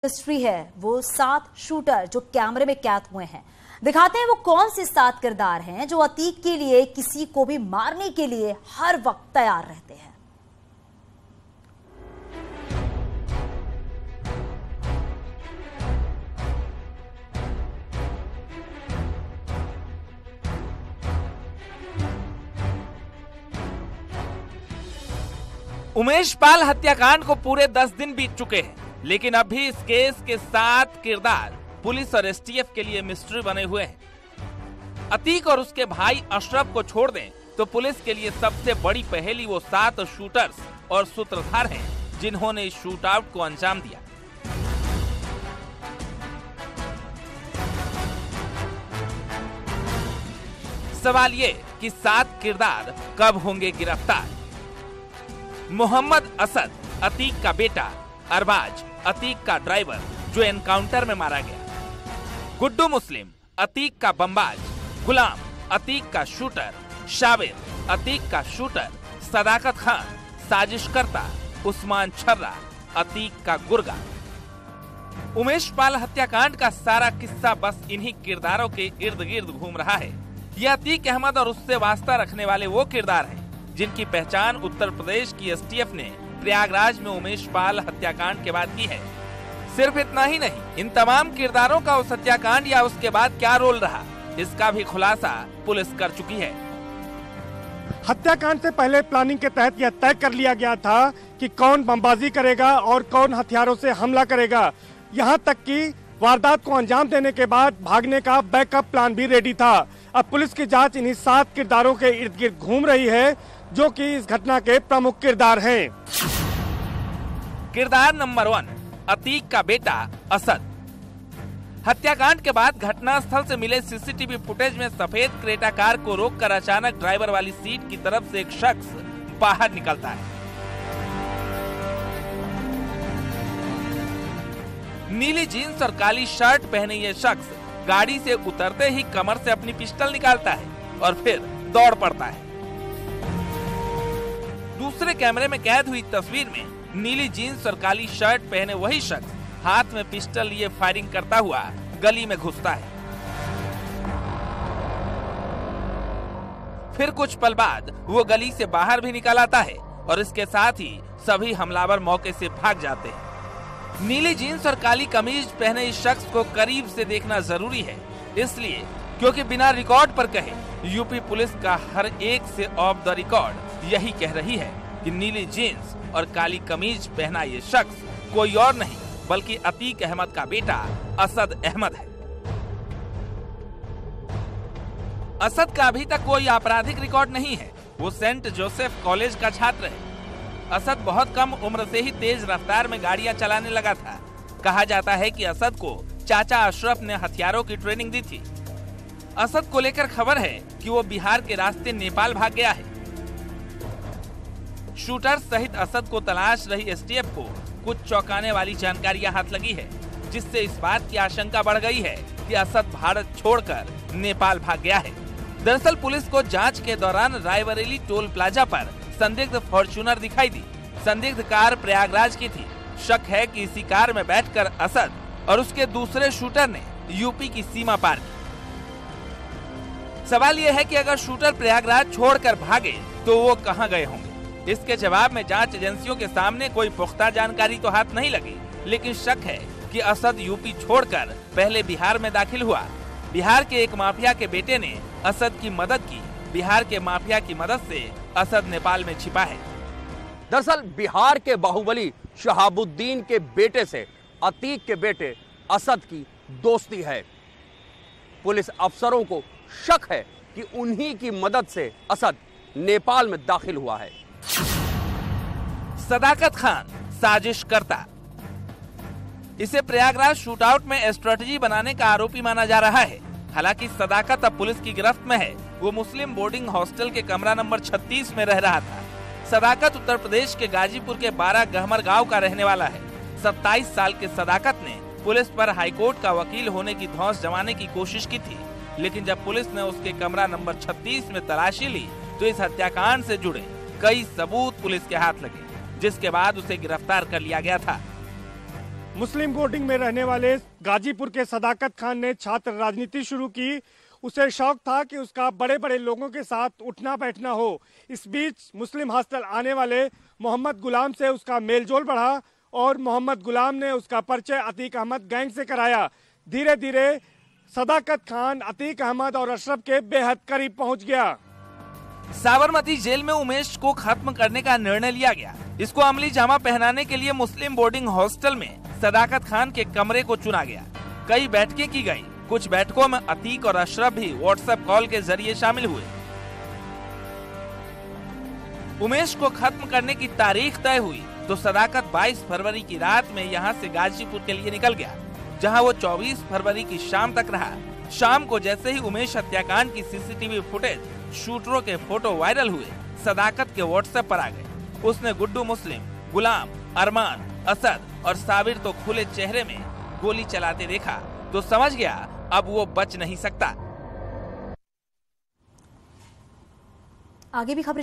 History है वो 7 shooter जो कैमरे में कैद हुए हैं। दिखाते हैं वो कौन से 7 किरदार हैं जो अतीक के लिए किसी को भी मारने के लिए हर वक्त तैयार रहते हैं। उमेश पाल हत्याकांड को पूरे 10 दिन बीत चुके हैं, लेकिन अभी इस केस के 7 किरदार पुलिस और एसटीएफ के लिए मिस्ट्री बने हुए हैं। अतीक और उसके भाई अशरफ को छोड़ दें तो पुलिस के लिए सबसे बड़ी पहेली वो 7 शूटर्स और सूत्रधार हैं जिन्होंने इस शूटआउट को अंजाम दिया। सवाल ये कि 7 किरदार कब होंगे गिरफ्तार। मोहम्मद असद, अतीक का बेटा, अरबाज, अतीक का ड्राइवर जो एनकाउंटर में मारा गया, गुड्डू मुस्लिम, अतीक का बमबाज, गुलाम, अतीक का शूटर, शाबिर, अतीक का शूटर, सदाकत खान, साजिशकर्ता, उस्मान छर्रा, अतीक का गुर्गा। उमेश पाल हत्याकांड का सारा किस्सा बस इन्हीं किरदारों के इर्द गिर्द घूम रहा है। यह अतीक अहमद और उससे वास्ता रखने वाले वो किरदार हैं जिनकी पहचान उत्तर प्रदेश की एसटीएफ ने प्रयागराज में उमेश पाल हत्याकांड के बाद की है। सिर्फ इतना ही नहीं, इन तमाम किरदारों का उस हत्याकांड या उसके बाद क्या रोल रहा, इसका भी खुलासा पुलिस कर चुकी है। हत्याकांड से पहले प्लानिंग के तहत यह तय कर लिया गया था कि कौन बमबाजी करेगा और कौन हथियारों से हमला करेगा। यहां तक कि वारदात को अंजाम देने के बाद भागने का बैकअप प्लान भी रेडी था। अब पुलिस की जांच इन्हीं 7 किरदारों के इर्द गिर्द घूम रही है जो कि इस घटना के प्रमुख किरदार हैं। किरदार नंबर 1, अतीक का बेटा असद। हत्याकांड के बाद घटनास्थल से मिले सीसीटीवी फुटेज में सफेद क्रेटा कार को रोककर अचानक ड्राइवर वाली सीट की तरफ से एक शख्स बाहर निकलता है। नीली जीन्स और काली शर्ट पहने ये शख्स गाड़ी से उतरते ही कमर से अपनी पिस्टल निकालता है और फिर दौड़ पड़ता है। दूसरे कैमरे में कैद हुई तस्वीर में नीली जीन्स और काली शर्ट पहने वही शख्स हाथ में पिस्टल लिए फायरिंग करता हुआ गली में घुसता है। फिर कुछ पल बाद वो गली से बाहर भी निकल आता है और इसके साथ ही सभी हमलावर मौके से भाग जाते हैं। नीली जीन्स और काली कमीज पहने इस शख्स को करीब से देखना जरूरी है, इसलिए क्योंकि बिना रिकॉर्ड पर कहे यूपी पुलिस का हर एक से ऑफ द रिकॉर्ड यही कह रही है कि नीली जीन्स और काली कमीज पहना ये शख्स कोई और नहीं बल्कि अतीक अहमद का बेटा असद अहमद है। असद का अभी तक कोई आपराधिक रिकॉर्ड नहीं है। वो सेंट जोसेफ कॉलेज का छात्र है। असद बहुत कम उम्र से ही तेज रफ्तार में गाड़ियां चलाने लगा था। कहा जाता है कि असद को चाचा अशरफ ने हथियारों की ट्रेनिंग दी थी। असद को लेकर खबर है कि वो बिहार के रास्ते नेपाल भाग गया है। शूटर सहित असद को तलाश रही एसटीएफ को कुछ चौंकाने वाली जानकारियां हाथ लगी है, जिससे इस बात की आशंका बढ़ गई है कि असद भारत छोड़कर नेपाल भाग गया है। दरअसल पुलिस को जांच के दौरान रायबरेली टोल प्लाजा पर संदिग्ध फॉर्च्यूनर दिखाई दी। संदिग्ध कार प्रयागराज की थी। शक है कि इसी कार में बैठकर असद और उसके दूसरे शूटर ने यूपी की सीमा पार की। सवाल यह है कि अगर शूटर प्रयागराज छोड़कर भागे तो वो कहां गए होंगे। इसके जवाब में जांच एजेंसियों के सामने कोई पुख्ता जानकारी तो हाथ नहीं लगी, लेकिन शक है कि असद यूपी छोड़कर पहले बिहार में दाखिल हुआ। बिहार के एक माफिया के बेटे ने असद की मदद की। बिहार के माफिया की मदद से असद नेपाल में छिपा है। दरअसल बिहार के बाहुबली शहाबुद्दीन के बेटे से अतीक के बेटे असद की दोस्ती है। पुलिस अफसरों को शक है कि उन्हीं की मदद से असद नेपाल में दाखिल हुआ है। सदाकत खान साजिश करता। इसे प्रयागराज शूटआउट में स्ट्रेटजी बनाने का आरोपी माना जा रहा है। हालांकि सदाकत अब पुलिस की गिरफ्त में है। वो मुस्लिम बोर्डिंग हॉस्टल के कमरा नंबर 36 में रह रहा था। सदाकत उत्तर प्रदेश के गाजीपुर के 12 गहमर गांव का रहने वाला है। 27 साल के सदाकत ने पुलिस पर हाईकोर्ट का वकील होने की धौंस जमाने की कोशिश की थी, लेकिन जब पुलिस ने उसके कमरा नंबर 36 में तलाशी ली तो इस हत्याकांड से जुड़े कई सबूत पुलिस के हाथ लगे, जिसके बाद उसे गिरफ्तार कर लिया गया था। मुस्लिम बोर्डिंग में रहने वाले गाजीपुर के सदाकत खान ने छात्र राजनीति शुरू की। उसे शौक था कि उसका बड़े बड़े लोगों के साथ उठना बैठना हो। इस बीच मुस्लिम हॉस्टल आने वाले मोहम्मद गुलाम से उसका मेलजोल बढ़ा और मोहम्मद गुलाम ने उसका परिचय अतीक अहमद गैंग से कराया। धीरे धीरे सदाकत खान अतीक अहमद और अशरफ के बेहद करीब पहुंच गया। साबरमती जेल में उमेश को खत्म करने का निर्णय लिया गया। इसको अमली जामा पहनाने के लिए मुस्लिम बोर्डिंग हॉस्टल में सदाकत खान के कमरे को चुना गया। कई बैठकें की गई। कुछ बैठकों में अतीक और अशरफ भी व्हाट्सएप कॉल के जरिए शामिल हुए। उमेश को खत्म करने की तारीख तय हुई तो सदाकत 22 फरवरी की रात में यहाँ से गाजीपुर के लिए निकल गया, जहाँ वो 24 फरवरी की शाम तक रहा। शाम को जैसे ही उमेश हत्याकांड की सीसीटीवी फुटेज, शूटरों के फोटो वायरल हुए, सदाकत के व्हाट्सएप पर आ गए। उसने गुड्डू मुस्लिम, गुलाम, अरमान, असद और साबिर तो खुले चेहरे में गोली चलाते देखा तो समझ गया अब वो बच नहीं सकता। आगे भी खबर